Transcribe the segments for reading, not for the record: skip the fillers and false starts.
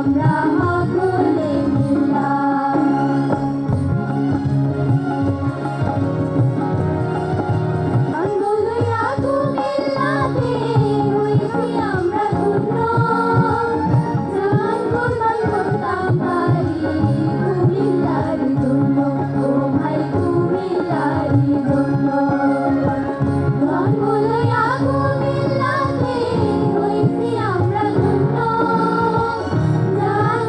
আমরা সকলে মিল্লা আঙ্গুলিয়া কুমিল্লাতে হইছি আমরা ধন্য জান কুরবান করতাম ভাই কুমিল্লার জন্য ও ভাই কুমিল্লার জন্য আঙ্গুলিয়া কুমিল্লাতে হইছি আমরা ধন্য জান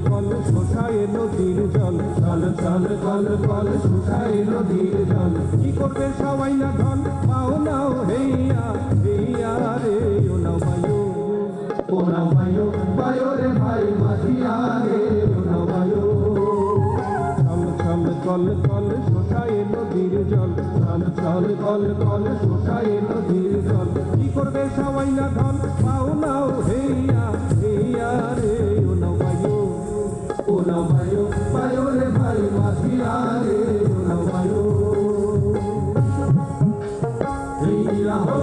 কল শোষায় নদীর জল চল চল কল কল শোষায় নদীর জল কি করবে সবাই না ঢল পাও নাও হেইয়া হেইয়া রে ও নাও বায়ু বায়ু রে ভাই মাঝিয়া রে ও নাও বায়ু চল চল কল কল শোষায় নদীর জল চল চল কল কল শোষায় নদীর জল কি করবে সবাই না ঢল পাও নাও হেইয়া হেইয়া রে ও নাও বায়ু রে ভাই মাঝিয়া রে ও নাও বায়ু হেইয়া হো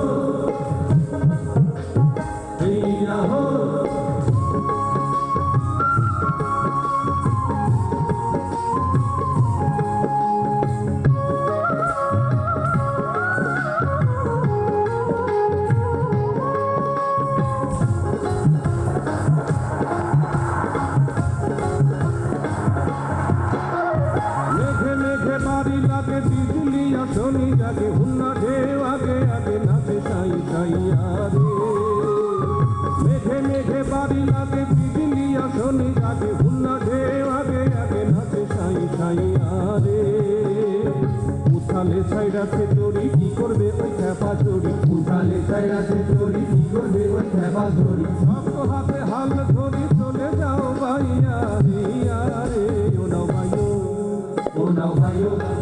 হেইয়া হো বাড়ি লাগে বিজলি আসনি জাগে হুন্না ঢেউ আগে আগে নাচে সাই সাইয়া রে মেঘে মেঘে বাড়ি লাগে বিজলি আসনি জাগে হুন্না ঢেউ আগে আগে নাচে সাই সাইয়া রে উঠালে ছাইরাছে চড়ি কি করবে ওই খ্যাপা চড়ি উঠালে ছাইরাছে চড়ি কি করবে ওই খ্যাপা চড়ি শক্ত হাতে হাল ধরি চলে যাও ভাইয়া রিয়া রে ও নাও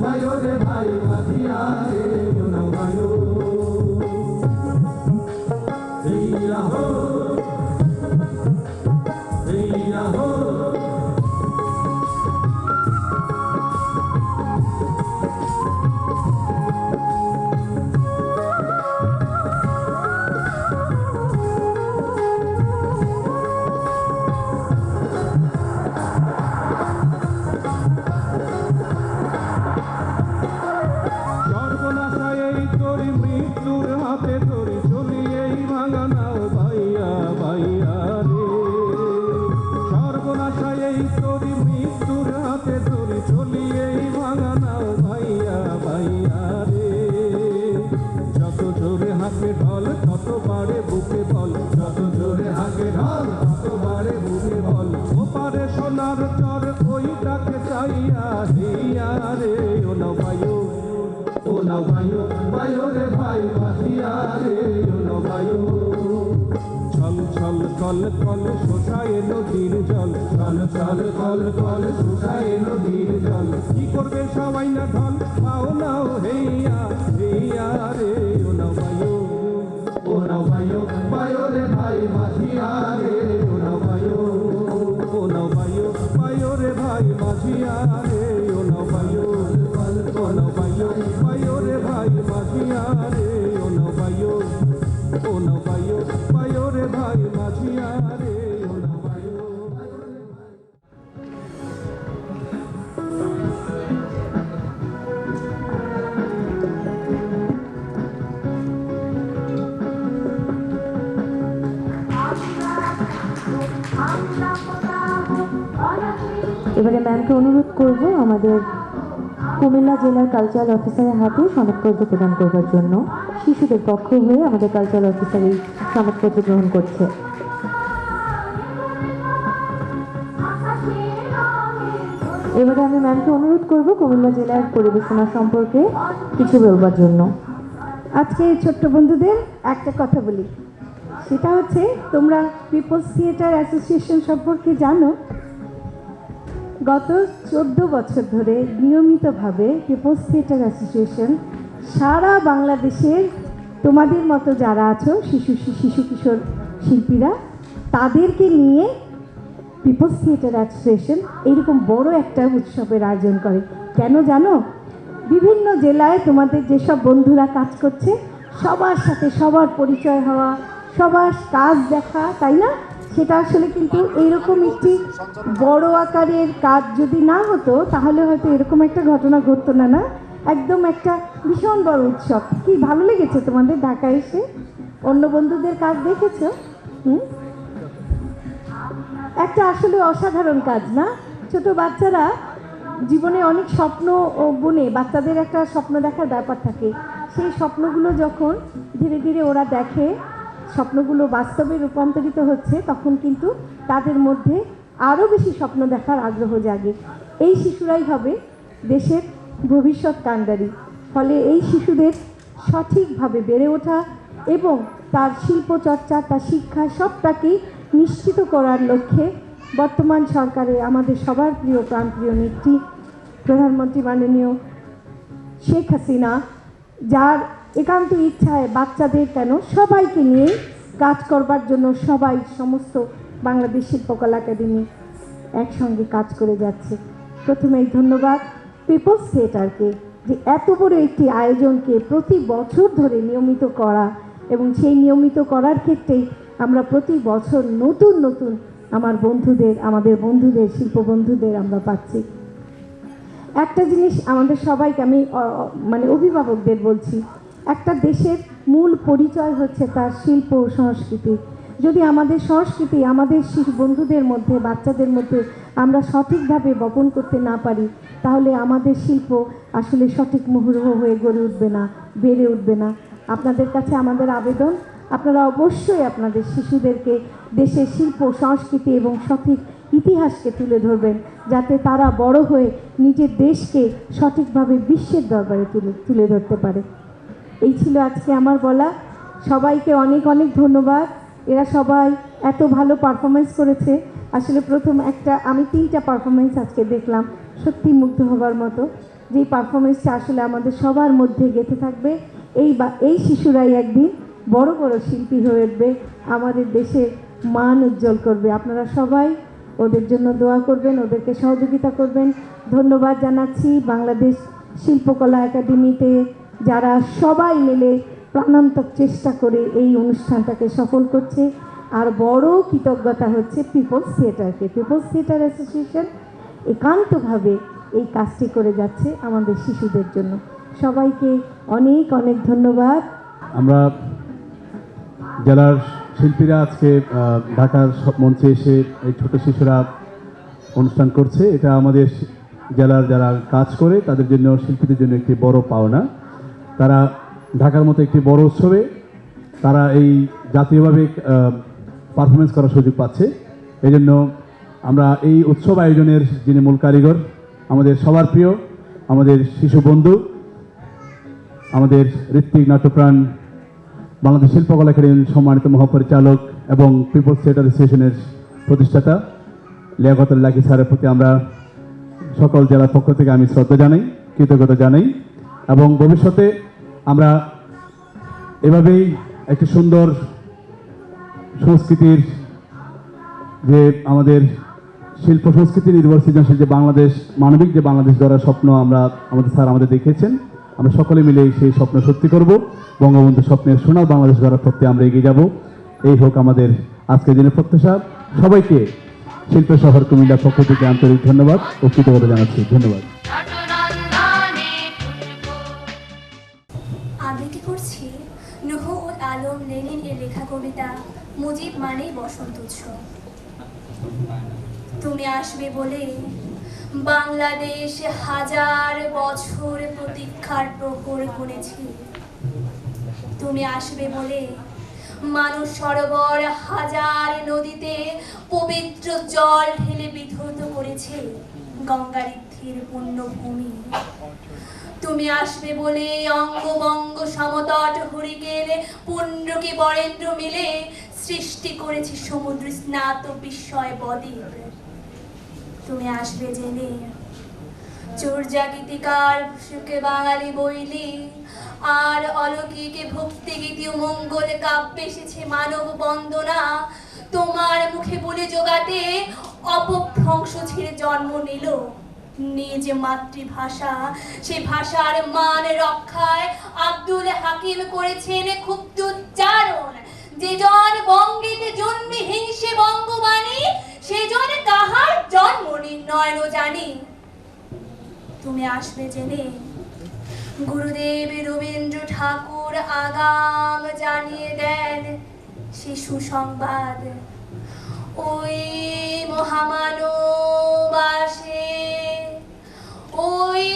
বায়ু রে ভাই মাঝিয়া রে ও নাও বায়ু হেইয়া হো হেইয়া হো মৃত্যুর হাতে ধরি চলি এই ভাঙা নাও ভাইয়া ভাইয়া রে সর্বনাশায় এই তোরি মৃত্যুর হাতে ধরি চলি এই ভাঙা নাও ভাইয়া ভাইয়া রে যত জোরে হাঁকে ঢল তত বাড়ে বুকে বল যত জোরে হাঁকে ঢল তত বাড়ে বুকে বল ওপারে সোনার চর ওইটাকে চাইয়া হেইয়া রে ও নাও বায়ু রে ভাই মাঝিয়া রে ও নাও বায়ু চল চল কল কল শোষায় নদীর জল চল চল কল কল শোষায় নদীর জল কি করবে সবাই না ঢল পাও নাও হেইয়া হেইয়া রে ও নাও বায়ু রে ভাই মাঝিয়া রে ও নাও বায়ু রে ভাই মাঝিয়া রে ও নাও বায়ু বায়ু রে ভাই মাঝিয়া রে ও নাও বায়ু রে ভাই মাঝিয়া রে ও নাও বায়ু এবারে ম্যামকে অনুরোধ করব আমাদের কুমিল্লা জেলার কালচারাল অফিসারের হাতে সনদপত্র প্রদান করবার জন্য। শিশুদের পক্ষ হয়ে আমাদের কালচারাল অফিসার এই সনদপত্র গ্রহণ করছে। এবারে আমি ম্যামকে অনুরোধ করব কুমিল্লা জেলার পরিবেশনা সম্পর্কে কিছু বলবার জন্য। আজকে ছোট্ট বন্ধুদের একটা কথা বলি, সেটা হচ্ছে তোমরা পিপলস থিয়েটার অ্যাসোসিয়েশন সম্পর্কে জানো। গত 14 বছর ধরে নিয়মিতভাবে পিপলস থিয়েটার অ্যাসোসিয়েশন সারা বাংলাদেশের তোমাদের মতো যারা আছো শিশু কিশোর শিল্পীরা, তাদেরকে নিয়ে পিপলস থিয়েটার অ্যাসোসিয়েশন এইরকম বড় একটা উৎসবের আয়োজন করে। কেন জানো? বিভিন্ন জেলায় তোমাদের যেসব বন্ধুরা কাজ করছে সবার সাথে সবার পরিচয় হওয়া, সবার কাজ দেখা, তাই না? সেটা আসলে কিন্তু এইরকম একটি বড় আকারের কাজ যদি না হতো তাহলে হয়তো এরকম একটা ঘটনা ঘটতো না। না, একদম একটা ভীষণ বড় উৎসব। কি ভালো লেগেছে তোমাদের ঢাকায় এসে? অন্য বন্ধুদের কাজ দেখেছো? একটা আসলে অসাধারণ কাজ না? ছোট বাচ্চারা জীবনে অনেক স্বপ্ন বুনে, বাচ্চাদের একটা স্বপ্ন দেখার ব্যাপার থাকে। সেই স্বপ্নগুলো যখন ধীরে ধীরে ওরা দেখে, স্বপ্নগুলো বাস্তবে রূপান্তরিত হচ্ছে, তখন কিন্তু তাদের মধ্যে আরও বেশি স্বপ্ন দেখার আগ্রহ জাগে। এই শিশুরাই হবে দেশের ভবিষ্যৎ কাণ্ডারি। ফলে এই শিশুদের সঠিকভাবে বেড়ে ওঠা এবং তার শিল্পচর্চা, তার শিক্ষা সবটাকেই নিশ্চিত করার লক্ষ্যে বর্তমান সরকারে আমাদের সবার প্রিয় প্রাণপ্রিয় নেত্রী প্রধানমন্ত্রী মাননীয় শেখ হাসিনা, যার একান্ত ইচ্ছায় বাচ্চাদের কেন সবাইকে নিয়ে কাজ করবার জন্য সমস্ত বাংলাদেশ শিল্পকলা একাডেমি একসঙ্গে কাজ করে যাচ্ছে। প্রথমেই ধন্যবাদ পিপলস থিয়েটারকে, যে এত বড় একটি আয়োজনকে প্রতি বছর ধরে নিয়মিত করা, এবং সেই নিয়মিত করার ক্ষেত্রেই আমরা প্রতি বছর নতুন নতুন আমাদের বন্ধুদের শিল্প বন্ধুদের আমরা পাচ্ছি। একটা জিনিস আমাদের সবাইকে, আমি মানে অভিভাবকদের বলছি, একটা দেশের মূল পরিচয় হচ্ছে তার শিল্প ও সংস্কৃতি। যদি আমাদের সংস্কৃতি আমাদের শিশু বন্ধুদের মধ্যে, বাচ্চাদের মধ্যে আমরা সঠিকভাবে বপন করতে না পারি, তাহলে আমাদের শিল্প আসলে সঠিক মুহুর্মুহ হয়ে গড়ে উঠবে না, বেড়ে উঠবে না। আপনাদের কাছে আমাদের আবেদন, আপনারা অবশ্যই আপনাদের শিশুদেরকে দেশের শিল্প সংস্কৃতি এবং সঠিক ইতিহাসকে তুলে ধরবেন, যাতে তারা বড় হয়ে নিজের দেশকে সঠিকভাবে বিশ্বের দরবারে তুলে ধরতে পারে। এই ছিল আজকে আমার বলা। সবাইকে অনেক অনেক ধন্যবাদ। এরা সবাই এত ভালো পারফরমেন্স করেছে। আসলে আমি 3টা পারফরমেন্স আজকে দেখলাম, সত্যি মুগ্ধ হবার মতো। যেই পারফরমেন্সটা আসলে আমাদের সবার মধ্যে গেঁথে থাকবে। এই শিশুরাই একদিন বড় বড় শিল্পী হয়ে উঠবে, আমাদের দেশের মান উজ্জ্বল করবে। আপনারা সবাই ওদের জন্য দোয়া করবেন, ওদেরকে সহযোগিতা করবেন। ধন্যবাদ জানাচ্ছি বাংলাদেশ শিল্পকলা একাডেমিতে যারা সবাই মিলে প্রাণান্তক চেষ্টা করে এই অনুষ্ঠানটাকে সফল করছে। আর বড় কৃতজ্ঞতা হচ্ছে পিপলস থিয়েটারকে। পিপলস থিয়েটার অ্যাসোসিয়েশন একান্তভাবে এই কাজটি করে যাচ্ছে আমাদের শিশুদের জন্য। সবাইকে অনেক অনেক ধন্যবাদ। আমরা জেলার শিল্পীরা আজকে ঢাকার মঞ্চে এসে এই ছোট শিশুরা অনুষ্ঠান করছে। এটা আমাদের জেলার যারা কাজ করে তাদের জন্য, শিল্পীদের জন্য একটি বড় পাওনা। তারা ঢাকার মতো একটি বড় উৎসবে তারা এই জাতীয়ভাবে পারফরমেন্স করার সুযোগ পাচ্ছে। এই জন্য আমরা এই উৎসব আয়োজনের যিনি মূল কারিগর, আমাদের সবার প্রিয় আমাদের শিশু বন্ধু, আমাদের ঋত্বিক নাট্যপ্রাণ, বাংলাদেশ শিল্পকলা একাডেমির সম্মানিত মহাপরিচালক এবং পিপলস থিয়েটার অ্যাসোসিয়েশনের প্রতিষ্ঠাতা লিয়াকতুল্লাহ স্যারের প্রতি আমরা সকল জেলার পক্ষ থেকে আমি শ্রদ্ধা জানাই, কৃতজ্ঞতা জানাই। এবং ভবিষ্যতে আমরা এভাবেই একটি সুন্দর সংস্কৃতির, যে আমাদের শিল্প সংস্কৃতি নির্ভর সৃজনশীল যে বাংলাদেশ, মানবিক যে বাংলাদেশ গড়ার স্বপ্ন আমাদের স্যার আমাদের দেখিয়েছেন, আমরা সকলে মিলে সেই স্বপ্ন সত্যি করব। বঙ্গবন্ধু স্বপ্নের সোনার বাংলাদেশ গড়ার পথে আমরা এগিয়ে যাব। এই হোক আমাদের আজকের দিনের প্রত্যাশা। সবাইকে শিল্প শহর কুমিল্লার পক্ষ থেকে আন্তরিক ধন্যবাদ ও কৃতজ্ঞতা জানাচ্ছি। ধন্যবাদ। আবৃত্তি করছি নুহুল আলম লেনিন এর লেখা কবিতা মুজিব মানেই বসন্ত উৎসব। তুমি আসবে বলে বাংলাদেশ হাজার বছর প্রতীক্ষার প্রহর গুনেছি। তুমি আসবে বলে মানুষ সরোবর হাজার নদীতে পবিত্র জল ঢেলে বিধৌত করেছে গঙ্গারিদ্ধির পুণ্যভূমি। তুমি আসবে বলে অঙ্গবঙ্গ সমতট হরিকেন পুণ্ড্রকে বরেন্দ্র মিলে সৃষ্টি করেছে সমুদ্র স্নাত বিস্ময় বদ্বীপ। তুমি আসবে জেনে চর্যা গীতিকার সুখে বাঙালি বইলি আর অলৌকিকে ভক্তি গীতি মঙ্গল কাব্যে এসেছে মানব বন্দনা। তোমার মুখে বলে জোগাতে অপভ্রংশ ছেড়ে জন্ম নিল নিজ মাতৃভাষা। সে ভাষার মান রক্ষায় আব্দুল হাকিম করেছেন ক্ষুব্ধ উচ্চারণ। যে জন বঙ্গেতে জন্মে হিংসে বঙ্গবাণী, সেজন কাহার জন্ম নির্ণয় জানি। তুমি আসবে জেনে গুরুদেব রবীন্দ্র ঠাকুর আগাম জানিয়ে দেন সে সুসংবাদ। ওই মহামানব আসে, ওই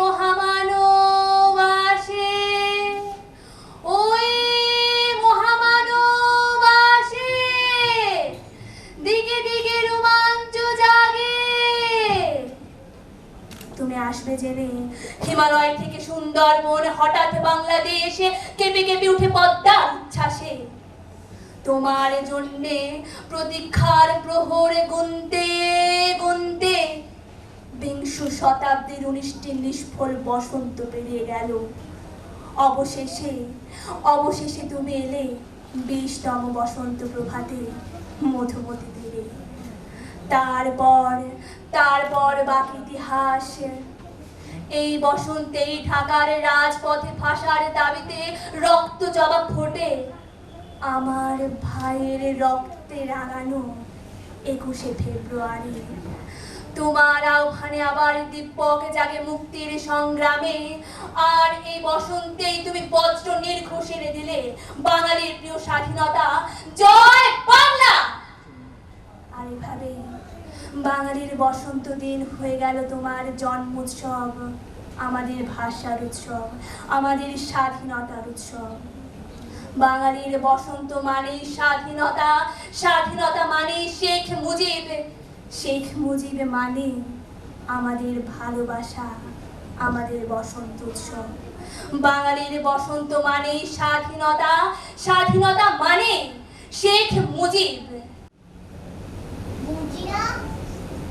মহামানব আসে, ওই মহামানব আসে, দিকে দিকে রোমাঞ্চ আসবে জেনে, হিমালয় থেকে সুন্দরবন, হঠাৎ বাংলাদেশে কেঁপে কেঁপে উঠে পদ্মা উচ্ছ্বাসে। তোমার জন্যে প্রতীক্ষার প্রহর গুনতে গুনতে বিংশ শতাব্দীর 19টি নিষ্ফল বসন্ত পেরিয়ে গেল। অবশেষে অবশেষে তুমি এলে 20তম বসন্ত প্রভাতে মধুমতি তীরে। তারপর বাকি ইতিহাস। এই বসন্তেই ঢাকার রাজপথে ভাষার দাবিতে রক্ত জবা ফোটে। আমার ভাইয়ের রক্তে রাঙানো 21শে ফেব্রুয়ারি। তোমার আহ্বানে আবার দীপক জাগে মুক্তির সংগ্রামে। আর এই বসন্তেই তুমি বজ্র নির্ঘোষের দিলে বাঙালির প্রিয় স্বাধীনতা, জয় বাংলা। আর এভাবে বাঙালির বসন্ত দিন হয়ে গেল তোমার জন্মোৎসব, আমাদের ভাষার উৎসব, আমাদের স্বাধীনতার উৎসব। বাঙালির বসন্ত মানেই স্বাধীনতা, স্বাধীনতা মানেই শেখ মুজিব, শেখ মুজিব মানে আমাদের ভালোবাসা, আমাদের বসন্ত উৎসব। বাঙালির বসন্ত মানেই স্বাধীনতা, স্বাধীনতা মানে শেখ মুজিব। মুর্জিনা,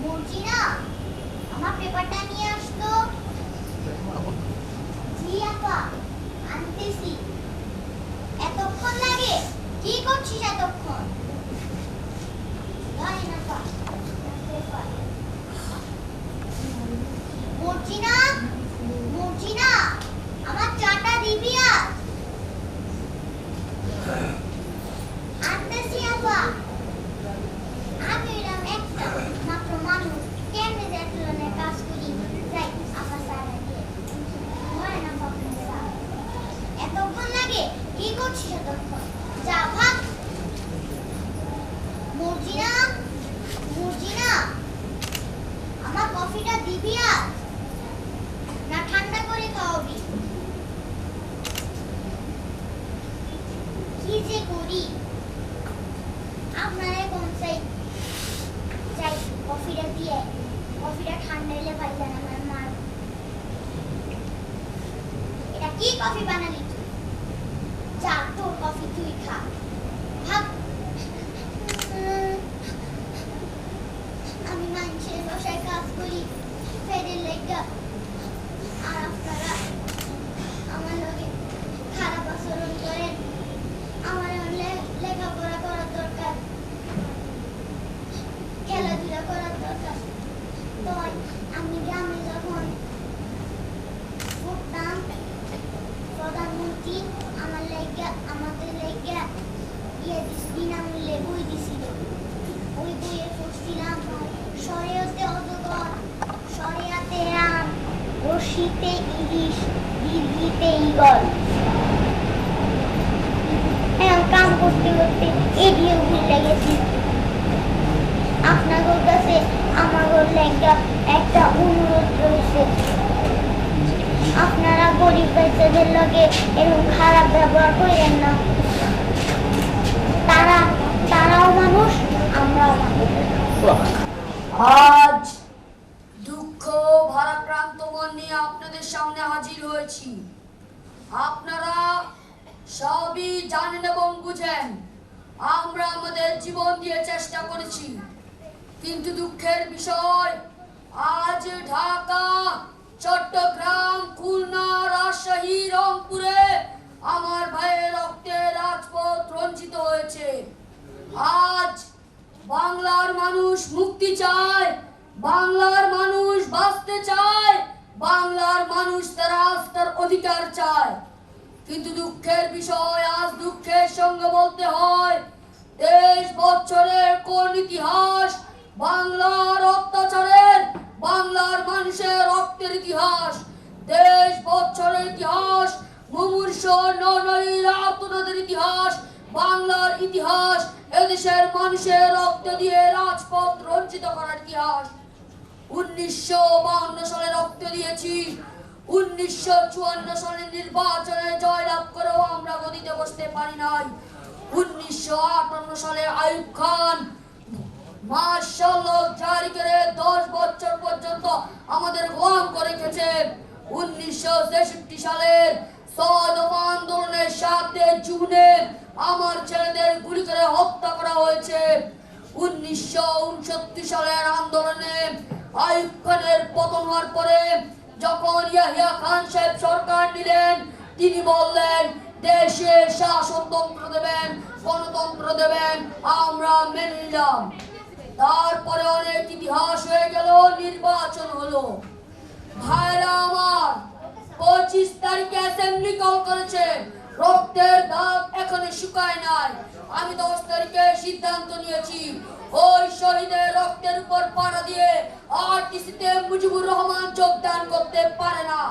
মুর্জিনা, আমার পেপারটা নিয়ে আসতো। জি আপা, আনতেছি। এতক্ষণ লাগে? কি করছিস এতক্ষণ? ধরেন আপা, পেপার। মুর্জিনা, মুর্জিনা, আমার চাটা দিবি আজ? আনতেছি আপা। আমি এরকম একটা মাত্র মানুষ, কেমনে যে এত ধরনের কাজ করি। যাই আপা সারা দিয়ে ধরেন আপা, এতক্ষণ লাগে? কি করছিস এতক্ষণ? যা ভাগ। মুর্জিনা, মুর্জিনা, আমার কফিটা দিবি আজ? না ঠান্ডা করে খাওয়াবি? কি যে করি আপনারা কোন চাই যাই কফিটা দিয়ে, কফিটা ঠান্ডা হলে পাইলেন আমার মার। এটা কি কফি বানালি তুই? যা তোর কফি তুই খা, ভাগ। আমি মানুষের বাসায় কাজ করি ফেরের লেগা, আর আপনারা আমার লগে খারাপ আচরণ করেন। আমার লেখাপড়া করার দরকার, খেলাধুলা করার দরকার। তো আমি গ্রামে যখন পড়তাম, প্রধানমন্ত্রী আমাদের লেগা বিনামূল্যে বই দিছিল। ওই বইয়ে পড়ছিলাম শরীয়তে অজগর, শরিয়াতে রাম, রশিতে ইলিশ, দিল্লিতে ঈগল। এখন কাম করতে করতে এগিয়ে ভুলে গেছি। আপনাদের কাছে আমার একটা অনুরোধ রয়েছে, আপনারা গরিব বাচ্চাদের লগে এরকম খারাপ ব্যবহার করেন না। তারাও মানুষ, আমরাও মানুষ। আজ দুঃখ ভারাক্রান্ত মন নিয়ে আপনাদের সামনে হাজির হয়েছি। আপনারা সবই জানেন এবং বুঝেন আমরা আমাদের জীবন দিয়ে চেষ্টা করেছি, কিন্তু দুঃখের বিষয় আজ ঢাকা, চট্টগ্রাম, খুলনা, রাজশাহী, রংপুরে আমার ভাইয়ের রক্তে রাজপথ রঞ্জিত হয়েছে। আজ বাংলার মানুষ মুক্তি চায়, বাংলার মানুষ বাঁচতে চায়, বাংলার মানুষ তার আস্থার অধিকার চায়। কিন্তু দুঃখের বিষয় আজ দুঃখের সঙ্গে বলতে হয় 23 বছরের কোন ইতিহাস বাংলার অত্যাচারের, বাংলার মানুষের রক্তের ইতিহাস। 23 বছরের ইতিহাস মুমূর্ষ নরনারীর আর্তনাদের ইতিহাস, বাংলার ইতিহাস এদেশের মানুষের রক্ত দিয়ে রাজপথ রঞ্জিত করার ইতিহাস। 1952 সালে রক্ত দিয়েছি, 1954 সালে নির্বাচনে জয়লাভ করেও আমরা গদিতে বসতে পারি নাই। 1958 সালে আইয়ুব খান মাশাআল্লাহ জারি করে 10 বছর পর্যন্ত আমাদের গোলাম করে রেখেছে। 1963 সালের 6 দফা আন্দোলনের 7 জুনে আমার ছেলেদের গুলি করে হত্যা করা হয়েছে। 1969 সালের আন্দোলনে আইয়ুব খানের পতন হওয়ার পরে যখন ইয়াহিয়া খান সাহেব সরকার নিলেন, তিনি বললেন দেশে শাসনতন্ত্র দেবেন, গণতন্ত্র দেবেন, আমরা মেনে নিলাম। তারপরে অনেক ইতিহাস হয়ে গেল, নির্বাচন হলো। ভাইরা আমার, 25 তারিখে অ্যাসেম্বলি কল করেছে, রক্তের দাগ এখনো শুকায় নাই। আমি 10 তারিখে সিদ্ধান্ত নিয়েছি, ওই শহীদের রক্তের উপর পাড়া দিয়ে আরটিসিতে মুজিবুর রহমান যোগদান করতে পারে না।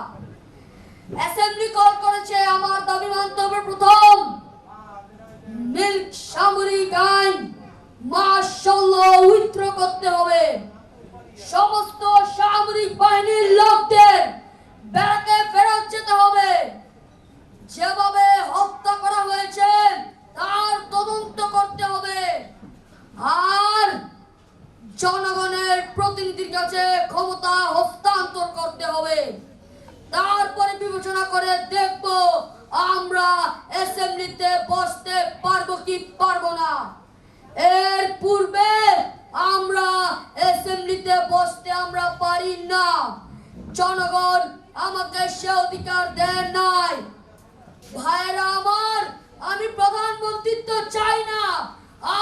অ্যাসেম্বলি কল করেছে, আমার দাবি মানতে হবে। প্রথম, মিল্ক সামরিক আইন মাশাআল্লাহ উইথড্র করতে হবে। সমস্ত সামরিক বাহিনীর লোকদের ব্যারাকে ফেরত যেতে হবে। যেভাবে হত্যা করা হয়েছে তার তদন্ত করতে হবে। আর জনগণের প্রতিনিধির কাছে ক্ষমতা হস্তান্তর করতে হবে। তারপরে বিবেচনা করে দেখব আমরা অ্যাসেম্বলিতে বসতে পারবো কি পারবো না। এর পূর্বে আমরা অ্যাসেম্বলিতে বসতে আমরা পারি না। জনগণ আমাকে সে অধিকার দেন নাই। ভাইরা আমার, আমি প্রধানমন্ত্রিত্ব চাই না,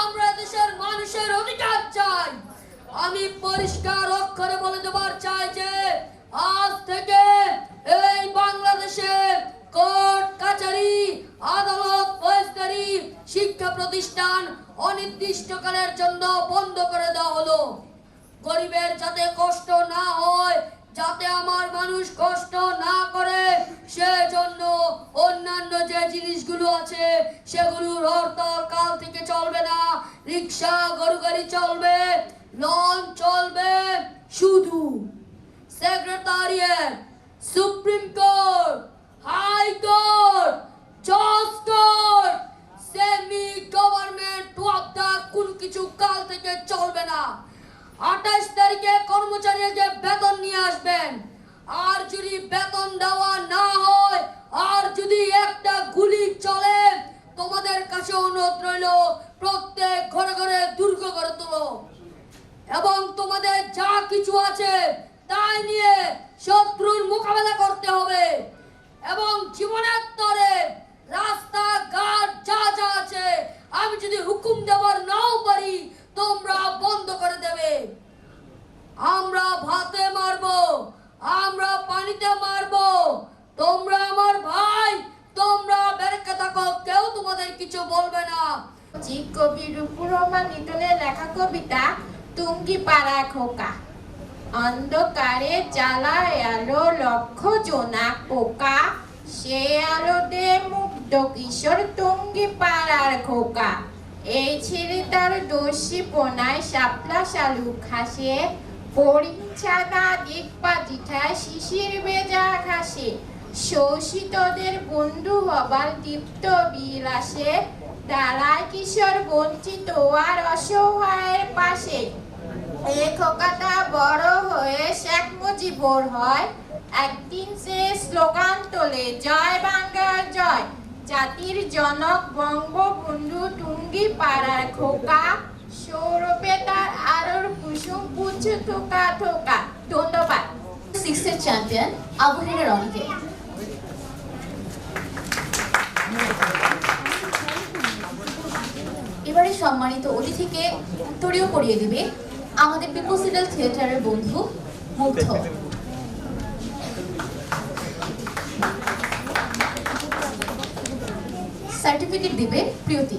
আমরা দেশের মানুষের অধিকার চাই। আমি পরিষ্কার অক্ষরে বলে দেবার চাই যে আজ থেকে এই বাংলাদেশে কোর্ট কাচারি, আদালত, ফৌজদারি, শিক্ষা প্রতিষ্ঠান অনির্দিষ্টকালের জন্য বন্ধ করে দেওয়া হলো। গরিবের যাতে কষ্ট না হয়, যাতে আমার মানুষ কষ্ট না করে, সেজন্য অন্যান্য যে জিনিসগুলো আছে সেগুলোর হরতাল কাল থেকে চলবে না। রিক্সা, গরু গাড়ি চলবে, লঞ্চ চলবে। শুধু secretariat, supreme court, high court, জজ কোর্ট, সেমি গভর্নমেন্ট ওয়ার্ডা কোন কিছু কাল থেকে চলবে না। 28 তারিখে কর্মচারীকে বেতন নিয়ে আসবেন। আর যদি বেতন দেওয়া না হয়, আর যদি একটা গুলি চলে, তোমাদের কাছে অনুরোধ রইল প্রত্যেক ঘরে ঘরে দুর্গ গড়ে তোলো এবং তোমাদের যা কিছু আছে তাই নিয়ে শত্রুর মোকাবেলা করতে হবে। এবং জীবনের তরে রাস্তাঘাট যা যা আছে আমি যদি হুকুম দেবার নাও পারি, তোমরা বন্ধ করে দেবে। আমরা ভাতে মারবো, আমরা পানিতে মারবো। তোমরা আমার ভাই, তোমরা বেরকে থাকো, কেউ তোমাদের কিছু বলবে না। কবি রূপুর রহমান লিটনের লেখা কবিতা টুঙ্গিপাড়া খোকা। অন্ধকারে জ্বালায় আলো লক্ষ জোনাক পোকা, সে আলোতে মুগ্ধ কিশোর টুঙ্গিপাড়ার খোকা। এই ছেলেটার দোষী পোনায় শাপলা শালুক হাসে, পরিচ্ছাদা দিকপা দিঠায় শিশির বেজা ঘাসে। শোষিতদের বন্ধু হবার দীপ্ত বিলাসে, দাঁড়ায় কিশোর বঞ্চিত আর অসহায়ের পাশে। এই খোকাটা বড় হয়ে শেখ মুজিবুর হয়, একদিন সে স্লোগান তোলে জয় বাংলার জয়। জাতির জনক বঙ্গবন্ধু টুঙ্গিপাড়ার খোকা, সৌরভে তার আলোর কুসুম পুছু থোকা থোকা। ধন্যবাদ। 6 চ্যাম্পিয়ন আবু হেরা রনিকে। এবারে সম্মানিত অতিথিকে উত্তরীয় পড়িয়ে দিবে আমাদের পিপলস লিটল থিয়েটারের বন্ধু মুগ্ধ। সার্টিফিকেট দিবে প্রিয়তি।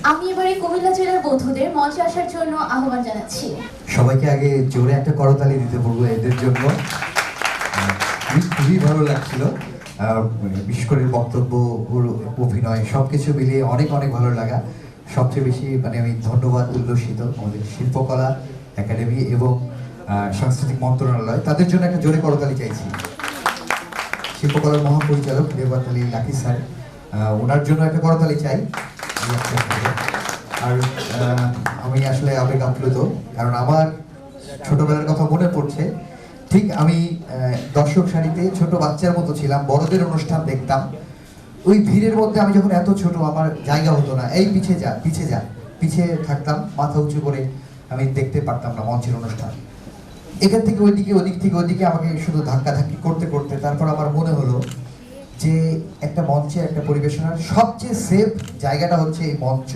আমি এবারে কুমিল্লা জেলার বন্ধুদের মঞ্চে আসার জন্য আহ্বান জানাচ্ছি। সবাইকে আগে জোরে একটা করতালি দিতে বলবো এদের জন্য। খুবই ভালো লাগছিল, বিশেষ করে বক্তব্য, অভিনয় সবকিছু মিলিয়ে অনেক অনেক ভালো লাগা। সবচেয়ে বেশি আমি ধন্যবাদ উল্লসিত আমাদের শিল্পকলা একাডেমি এবং সাংস্কৃতিক মন্ত্রণালয়, তাদের জন্য একটা জোরে করতালি চাইছি। শিল্পকলার মহাপরিচালক রেবাত আলী লাকি স্যার, ওনার জন্য একটা করতালি চাই। আর আমি আসলে আবেগ আপ্লুত, কারণ আমার ছোটবেলার কথা মনে পড়ছে। ঠিক আমি দর্শক সারিতে ছোট বাচ্চার মতো ছিলাম, বড়দের অনুষ্ঠান দেখতাম। ওই ভিড়ের মধ্যে আমি যখন এত ছোট, আমার জায়গা হতো না, এই পিছিয়ে থাকতাম, মাথা উঁচু করে আমি দেখতে পারতাম না মঞ্চের অনুষ্ঠান। এখান থেকে ওইদিকে, ওদিক থেকে ওইদিকে আমাকে শুধু ধাক্কাধাক্কি করতে করতে তারপর আমার মনে হলো যে একটা মঞ্চে একটা পরিবেশনার সবচেয়ে সেফ জায়গাটা হচ্ছে এই মঞ্চ,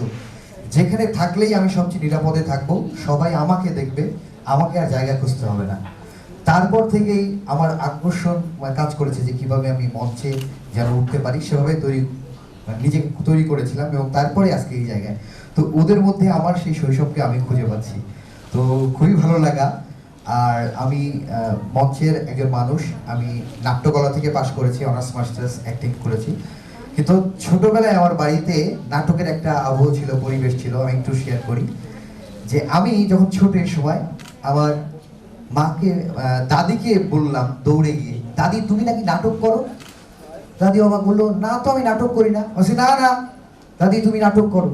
যেখানে থাকলেই আমি সবচেয়ে নিরাপদে থাকবো, সবাই আমাকে দেখবে, আমাকে আর জায়গা খুঁজতে হবে না। তারপর থেকেই আমার আকর্ষণ কাজ করেছে যে কিভাবে আমি মঞ্চে যেন উঠতে পারি, সেভাবে নিজেকে তৈরি করেছিলাম, এবং তারপরে আজকে এই জায়গায়। তো ওদের মধ্যে আমার সেই শৈশবকে আমি খুঁজে পাচ্ছি, তো খুবই ভালো লাগা। আর আমি মঞ্চের একজন মানুষ, আমি নাট্যকলা থেকে পাশ করেছি, অনার্স মাস্টার্স অ্যাক্টিং করেছি। কিন্তু ছোটবেলায় আমার বাড়িতে নাটকের একটা আবহ ছিল, পরিবেশ ছিল। আমি একটু শেয়ার করি যে আমি যখন ছোটের সময় আমার মাকে, দাদিকে বললাম দৌড়ে গিয়ে, দাদি তুমি নাকি নাটক করো? দাদি অবাক বললো, না তো আমি নাটক করি না। বলছে না না দাদি তুমি নাটক করো।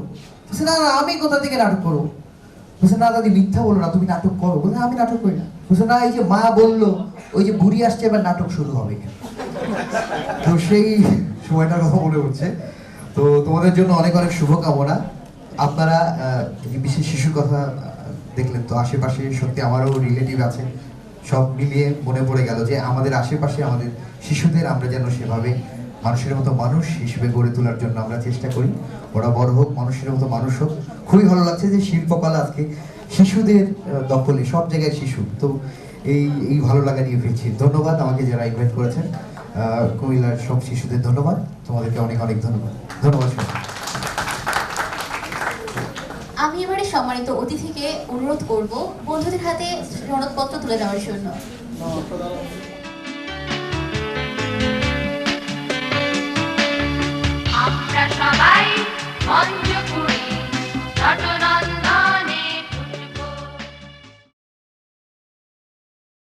বলছে না না আমি কোথা থেকে নাটক করবো? বলছে না দাদি মিথ্যা বলো না, তুমি নাটক করো। বলছে আমি নাটক করি না। বলছে না এই যে মা বললো, ওই যে বুড়ি আসছে এবার নাটক শুরু হবে। তো সেই সময়টার কথা মনে হচ্ছে। তো তোমাদের জন্য অনেক অনেক শুভকামনা। আপনারা বিশেষ শিশুর কথা দেখলেন, তো আশেপাশে সত্যি আমারও রিলেটিভ আছে, সব মিলিয়ে মনে পড়ে গেল যে আমাদের আশেপাশে আমাদের শিশুদের আমরা যেন সেভাবে মানুষের মতো মানুষ হিসেবে গড়ে তোলার জন্য আমরা চেষ্টা করি। ওরা বড় হোক, মানুষের মতো মানুষ হোক। খুবই ভালো লাগছে যে শিল্পকলা আজকে শিশুদের দখলে, সব জায়গায় শিশু। তো এই ভালো লাগা নিয়ে ফিরছি। ধন্যবাদ আমাকে যারা ইনভাইট করেছেন, কুমিল্লার সব শিশুদের ধন্যবাদ, তোমাদেরকে অনেক অনেক ধন্যবাদ। ধন্যবাদ। আমি এবারে সম্মানিত অতিথিকে অনুরোধ করব বন্ধুদের হাতে সনদপত্র তুলে দেওয়ার জন্য।